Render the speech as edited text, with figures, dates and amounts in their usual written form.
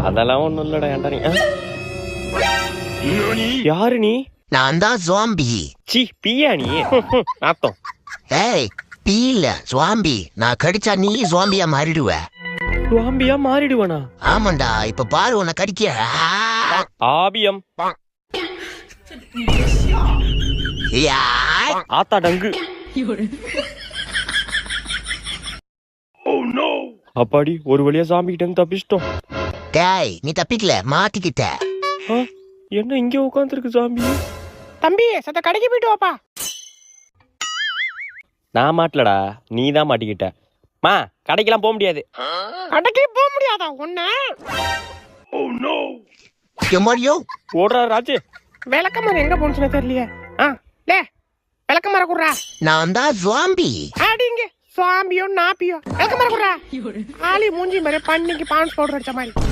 அதெல்லாம் ஒண்ணும் இல்லடா. ஏன்டா நீ யாரு? நீ நான் தான் ஜாம்பி. சி பியா நீ? நாத்தம். ஏய் பீ இல்ல ஜாம்பி. நான் கடிச்சா நீ ஜாம்பியா மாறிடுவ. ஜாம்பியா மாறிடுவனா? ஆமாண்டா, இப்ப பாரு உன்னை கடிக்க. ஆபியம் யாய். ஆத்தா டங்கு. அப்பாடி ஒரு வழியா சாமி கிட்ட இருந்து தப்பிச்சிட்டோம். டேய் நீ தப்பிக்கல, மாட்டிக்கிட்ட. என்ன இங்க உட்காந்துருக்கு சாமி? தம்பி சத்த கடைக்கு போயிட்டு வாப்பா. நான் மாட்டலடா, நீ தான் மாட்டிக்கிட்ட. மா கடைக்கெல்லாம் போக முடியாது. கடைக்கு போக முடியாதா ஒண்ணு? எம்மாடியோ ஓடுறா ராஜு. விளக்கமாறு எங்க போனுச்சுன்னு தெரியலையே. லே விளக்கமாற குடுறா. நான் தான் ஜாம்பி. அடிங்க சுவாமியோ நாப்பியோ விளக்கமாற குடுறா. ஆளி மூஞ்சி மாதிரி பண்ணிக்கு பான்ஸ் பவுடர் அடிச்ச மாதிரி.